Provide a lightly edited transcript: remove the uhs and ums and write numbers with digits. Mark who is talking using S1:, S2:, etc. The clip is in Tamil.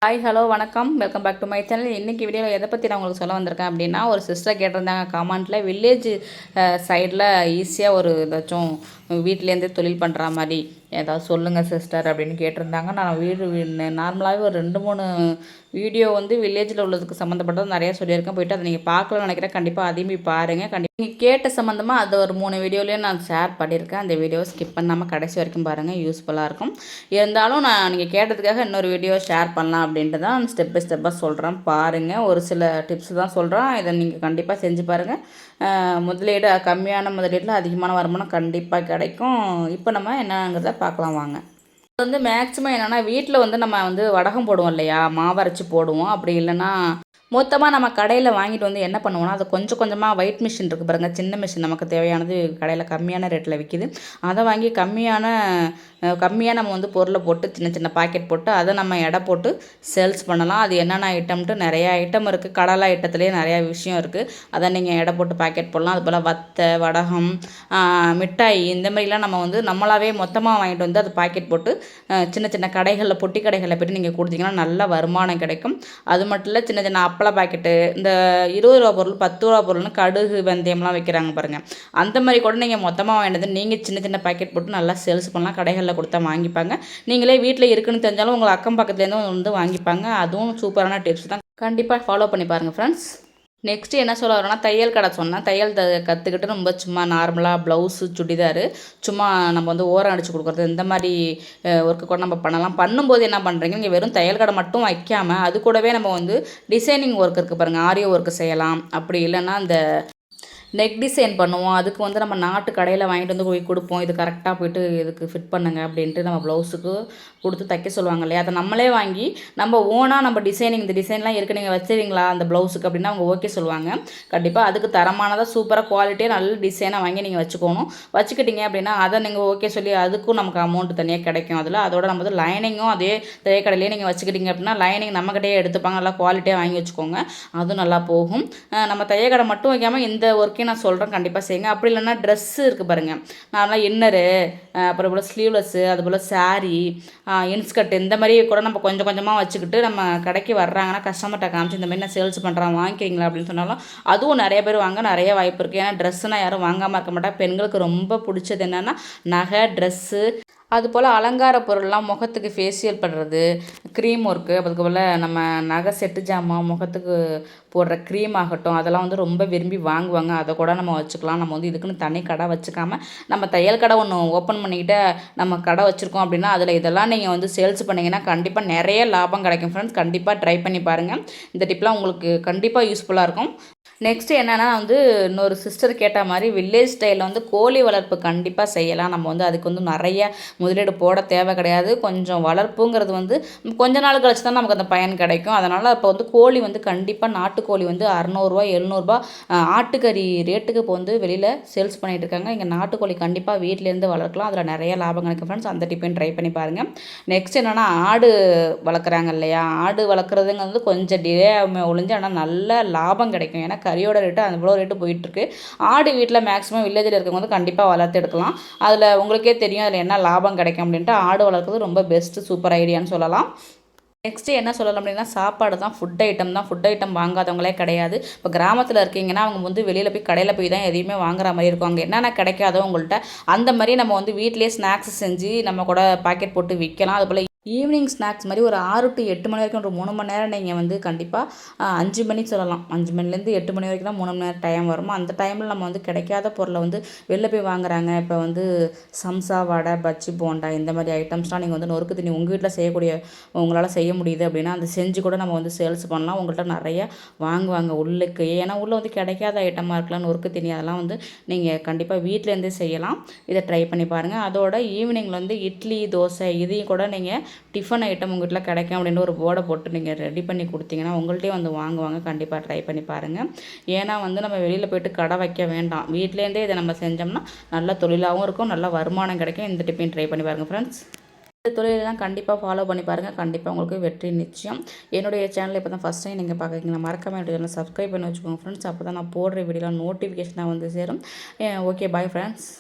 S1: ஹாய் ஹலோ வணக்கம் welcome back to my channel. இன்றைக்கி வீடியோவில் எதை பற்றி நான் உங்களுக்கு சொல்ல வந்திருக்கேன் அப்படின்னா, ஒரு சிஸ்டர் கேட்டிருந்தாங்க கமெண்ட்டில், வில்லேஜ் சைடில் ஈஸியாக ஒரு ஏதாச்சும் வீட்டிலேருந்தே தொழில் பண்ணுற மாதிரி ஏதாவது சொல்லுங்கள் சிஸ்டர் அப்படின்னு கேட்டிருந்தாங்க. நான் நார்மலாகவே ஒரு 2-3 வீடியோ வந்து வில்லேஜில் உள்ளதுக்கு சம்மந்தப்பட்டது நிறையா சொல்லியிருக்கேன். போய்ட்டு அதை நீங்கள் பார்க்கலாம்னு நினைக்கிறேன். கண்டிப்பாக அதையும் போய் பாருங்கள். நீங்கள் கேட்ட சம்மந்தமாக அது ஒரு 3 வீடியோலேயே நான் ஷேர் பண்ணியிருக்கேன். அந்த வீடியோவை ஸ்கிப் பண்ணாமல் கடைசி வரைக்கும் பாருங்கள், யூஸ்ஃபுல்லாக இருக்கும். இருந்தாலும் நீங்கள் கேட்டதுக்காக இன்னொரு வீடியோ ஷேர் பண்ணலாம் அப்படின்ட்டு தான் ஸ்டெப் பை ஸ்டெப்பாக சொல்கிறேன். பாருங்கள், ஒரு சில டிப்ஸ் தான் சொல்கிறேன். இதை நீங்கள் கண்டிப்பாக செஞ்சு பாருங்கள். முதலீடு கம்மியான முதலீட்டில் அதிகமான வருமானம் கண்டிப்பாக கிடைக்கும். இப்போ நம்ம என்னங்கிறத பார்க்கலாம் வாங்க. அது வந்து மேக்ஸிமம் என்னென்னா, வீட்டில் வந்து நம்ம வந்து வடகம் போடுவோம் இல்லையா, மாவரைச்சி போடுவோம். அப்படி இல்லைன்னா மொத்தமாக நம்ம கடையில் வாங்கிட்டு வந்து என்ன பண்ணுவோம்னா, அதை கொஞ்சம் கொஞ்சமாக ஒயிட் மிஷின் இருக்குது பாருங்கள், சின்ன மிஷின் நமக்கு தேவையானது கடையில் கம்மியான ரேட்டில் விற்கிது. அதை வாங்கி கம்மியாக நம்ம வந்து பொருளை போட்டு சின்ன சின்ன பாக்கெட் போட்டு அதை நம்ம எடை போட்டு சேல்ஸ் பண்ணலாம். அது என்னென்ன ஐட்டம்ட்டு நிறையா ஐட்டம் இருக்குது. கடலை ஐட்டத்துலேயே நிறையா விஷயம் இருக்குது. அதை நீங்கள் எடை போட்டு பாக்கெட் போடலாம். அதுபோல் வத்தை, வடகம், மிட்டாய் இந்த மாதிரிலாம் நம்ம வந்து நம்மளாவே மொத்தமாக வாங்கிட்டு வந்து அதை பாக்கெட் போட்டு சின்ன சின்ன கடைகளில், பொட்டி கடைகளில் போய்ட்டு நீங்கள் கொடுத்தீங்கன்னா நல்ல வருமானம் கிடைக்கும். அது மட்டும் இல்லை, சின்ன சின்ன அப்பள பாக்கெட்டு, இந்த 20 ரூபா பொருள், 10 ரூபா பொருள்னு கடுகு வெந்தயம்லாம் வைக்கிறாங்க பாருங்கள். அந்த மாதிரி கூட நீங்கள் மொத்தமாக வாங்கிட்டு நீங்கள் சின்ன சின்ன பாக்கெட் போட்டு நல்லா சேல்ஸ் பண்ணலாம். கடைகளில் கொடுத்தா வாங்கிப்பாங்க. நீங்களே வீட்டில் இருக்குன்னு தெரிஞ்சாலும் உங்கள் அக்கம் பக்கத்துலேருந்து வந்து வாங்கிப்பாங்க. அதுவும் சூப்பரான டிப்ஸ் தான். கண்டிப்பாக ஃபாலோ பண்ணி பாருங்கள் ஃப்ரெண்ட்ஸ். நெக்ஸ்ட்டு என்ன சொல்ல வரோன்னா, தையல் கடை சொன்னேன். தையல் கற்றுக்கிட்டு ரொம்ப சும்மா நார்மலாக ப்ளவுஸு, சுடிதாரு, சும்மா நம்ம வந்து ஓரம் அடித்து கொடுக்குறது, இந்த மாதிரி ஒர்க்கு கூட நம்ம பண்ணலாம். பண்ணும்போது என்ன பண்ணுறீங்க, நீங்கள் வெறும் தையல் கடை மட்டும் வைக்காமல் அது கூடவே நம்ம வந்து டிசைனிங் ஒர்க் இருக்குது பாருங்கள், ஆரியோ ஒர்க்கு செய்யலாம். அப்படி இல்லைன்னா இந்த நெக் டிசைன் பண்ணுவோம். அதுக்கு வந்து நம்ம நாட்டு கடையில் வாங்கிட்டு வந்து போய் கொடுப்போம். இது கரெக்டாக போய்ட்டு இதுக்கு ஃபிட் பண்ணுங்க அப்படின்ட்டு நம்ம ப்ளவுஸுக்கு கொடுத்து தைக்க சொல்லுவாங்க இல்லையா, அதை நம்மளே வாங்கி நம்ம ஓனாக நம்ம டிசைனிங், இந்த டிசைன்லாம் இருக்குது நீங்கள் வச்சுருவீங்களா அந்த ப்ளவுஸுக்கு அப்படின்னா அவங்க ஓகே சொல்லுவாங்க. கண்டிப்பாக அதுக்கு தரமானதாக சூப்பராக குவாலிட்டியாக நல்ல டிசைனாக வாங்கி நீங்கள் வச்சுக்கணும். வச்சுக்கிட்டீங்க அப்படின்னா அதை நீங்கள் ஓகே சொல்லி அதுக்கும் நமக்கு அமௌண்ட் தனியாக கிடைக்கும். அதோட நம்ம வந்து லைனிங்கும் அதே தையக்கடையிலே நீங்கள் வச்சுக்கிட்டீங்க அப்படின்னா லைனிங் நம்மக்கிட்டே எடுத்துப்பாங்க. நல்லா குவாலிட்டியாக வாங்கி வச்சுக்கோங்க, அதுவும் நல்லா போகும். நம்ம தையக்கடை மட்டும் வைக்காமல் இந்த ஒர்க்கே நான் சொல்கிறேன், கண்டிப்பாக செய்யுங்க. அப்படி இல்லைன்னா ட்ரெஸ்ஸு இருக்குது பாருங்கள், நார்மலாக இன்னரு, அப்புறம் போல் ஸ்லீவ்லெஸ்ஸு, அதுபோல் சாரீ, இன்ஸ்கர்ட், இந்த மாதிரி கூட நம்ம கொஞ்சம் கொஞ்சமாக வச்சுக்கிட்டு நம்ம கடைக்கு வர்றாங்கன்னா கஸ்டமர்கிட்ட காமிச்சு இந்த மாதிரி நான் சேல்ஸ் பண்ணுறேன் வாங்கிக்கிறீங்களா அப்படின்னு சொன்னாலும் அதுவும் நிறைய பேர் வாங்க நிறைய வாய்ப்பு இருக்குது. ஏன்னா ட்ரெஸ்ஸுனால் யாரும் வாங்காமல் இருக்க மாட்டாங்க. பெண்களுக்கு ரொம்ப பிடிச்சது என்னென்னா நகை, ட்ரெஸ்ஸு, அதுபோல் அலங்கார பொருள்லாம், முகத்துக்கு ஃபேஷியல் பண்ணுறது, க்ரீம் ஒர்க்கு, அதுபோல் நம்ம நகை செட்டு ஜாமான், முகத்துக்கு போடுற க்ரீம் ஆகட்டும், அதெல்லாம் வந்து ரொம்ப விரும்பி வாங்குவாங்க. அதை கூட நம்ம வச்சுக்கலாம். நம்ம வந்து இதுக்குன்னு தனி கடை வச்சுக்காமல் நம்ம தையல் கடை ஒன்று ஓப்பன் பண்ணிக்கிட்டு நம்ம கடை வச்சுருக்கோம் அப்படின்னா அதில் இதெல்லாம் நீங்கள் வந்து சேல்ஸ் பண்ணிங்கன்னா கண்டிப்பாக நிறைய லாபம் கிடைக்கும் ஃப்ரெண்ட்ஸ். கண்டிப்பாக ட்ரை பண்ணி பாருங்கள். இந்த டிப்லாம் உங்களுக்கு கண்டிப்பாக யூஸ்ஃபுல்லாக இருக்கும். நெக்ஸ்ட்டு என்னென்னா வந்து, இன்னொரு சிஸ்டர் கேட்ட மாதிரி வில்லேஜ் ஸ்டைலில் வந்து கோழி வளர்ப்பு கண்டிப்பாக செய்யலாம். நம்ம வந்து அதுக்கு வந்து நிறைய முதலீடு போட தேவை கிடையாது. கொஞ்சம் வளர்ப்புங்கிறது வந்து கொஞ்ச நாள் கழிச்சு தான் நமக்கு அந்த பயன் கிடைக்கும். அதனால் இப்போ வந்து கோழி வந்து கண்டிப்பாக நாட்டுக்கோழி வந்து 600 700 ஆட்டுக்கறி ரேட்டுக்கு இப்போ வந்து வெளியில் சேல்ஸ் பண்ணிகிட்டு இருக்காங்க. இங்கே நாட்டுக்கோழி கண்டிப்பாக வீட்டிலேருந்து வளர்க்கலாம். அதில் நிறைய லாபம் கிடைக்கும் ஃப்ரெண்ட்ஸ். அந்த டிப்பையும் ட்ரை பண்ணி பாருங்கள். நெக்ஸ்ட் என்னென்னா, ஆடு வளர்க்குறாங்க இல்லையா, ஆடு வளர்க்குறதுங்கிறது கொஞ்சம் டிலே ஒழிஞ்சு ஆனால் நல்ல லாபம் கிடைக்கும். ஏன்னா கறியோட ரேட்டு அவ்வளோ ரேட்டு போயிட்டுருக்கு. ஆடு வீட்டில் மேக்ஸிமம் வில்லேஜில் இருக்கவங்க வந்து கண்டிப்பாக வளர்த்து எடுக்கலாம். அதில் உங்களுக்கே தெரியும் அதில் என்ன லாபம் கிடைக்கும் அப்படின்ட்டு. ஆடு வளர்க்குறது ரொம்ப பெஸ்ட்டு, சூப்பர் ஐடியான்னு சொல்லலாம். நெக்ஸ்ட்டு என்ன சொல்லலாம் அப்படின்னா, சாப்பாடு தான், ஃபுட் ஐட்டம் தான். ஃபுட் ஐட்டம் வாங்காதவங்களே கிடையாது. இப்போ கிராமத்தில் இருக்கீங்கன்னா அவங்க வந்து வெளியில் போய் கடையில் போய் தான் எதையுமே வாங்குற மாதிரி இருக்கும். அங்கே என்னென்ன கிடைக்காதோ உங்கள்கிட்ட அந்த மாதிரி நம்ம வந்து வீட்டிலேயே ஸ்நாக்ஸ் செஞ்சு நம்ம கூட பாக்கெட் போட்டு விற்கலாம். அதுபோல் ஈவினிங் ஸ்நாக்ஸ் மாதிரி ஒரு 6 to 8 மணி வரைக்கும் ஒரு 3 மணி நேரம் நீங்கள் வந்து கண்டிப்பாக 5 மணி சொல்லலாம். 5 மணிலேருந்து 8 மணி வரைக்கும் தான் 3 மணி நேரம் டைம் வரும். அந்த டைமில் நம்ம வந்து கிடைக்காத பொருளை வந்து வெளில போய் வாங்குறாங்க. இப்போ வந்து சம்சா, வடை, பஜ்ஜி, போண்டா இந்த மாதிரி ஐட்டம்ஸ்லாம் நீங்கள் வந்து நொறுக்கு தண்ணி உங்கள் வீட்டில் செய்யக்கூடிய உங்களால் செய்ய முடியுது அப்படின்னா அதை செஞ்சு கூட நம்ம வந்து சேல்ஸ் பண்ணலாம். உங்கள்கிட்ட நிறைய வாங்குவாங்க உள்ளுக்கு. ஏன்னா உள்ளே வந்து கிடைக்காத ஐட்டமாக இருக்கலாம், நொறுக்கு தண்ணி, அதெல்லாம் வந்து நீங்கள் கண்டிப்பாக வீட்டிலேருந்தே செய்யலாம். இதை ட்ரை பண்ணி பாருங்கள். அதோட ஈவினிங்கில் வந்து இட்லி, தோசை இதையும் கூட நீங்கள் டிஃபன் ஐட்டம் உங்கள் வீட்டில் கிடைக்கும் அப்படின்னு ஒரு போர்டை போட்டு நீங்கள் ரெடி பண்ணி கொடுத்தீங்கன்னா உங்கள்கிட்டே வந்து வாங்குவாங்க. கண்டிப்பாக ட்ரை பண்ணி பாருங்கள். ஏன்னா வந்து நம்ம வெளியில் போய்ட்டு கடை வைக்க வேண்டாம், வீட்டிலேருந்தே இதை நம்ம செஞ்சோம்னா நல்ல தொழிலாகவும் இருக்கும், நல்ல வருமானம் கிடைக்கும். இந்த டிப்பையும் ட்ரை பண்ணி பாருங்கள் ஃப்ரெண்ட்ஸ். இந்த தொழிலெல்லாம் கண்டிப்பாக ஃபாலோ பண்ணி பாருங்கள். கண்டிப்பாக உங்களுக்கு வெற்றி நிச்சயம். என்னுடைய சேனல் இப்போ தான் ஃபஸ்ட் டைம் நீங்கள் பார்க்குறீங்கன்னா மறக்காம என்னுடைய சேனலை சப்ஸ்கிரைப் பண்ணி வச்சுக்கோங்க ஃப்ரெண்ட்ஸ். அப்போ தான் நான் போடுற வீடியோலாம் நோட்டிஃபிகேஷனாக வந்து சேரும். Okay, bye friends.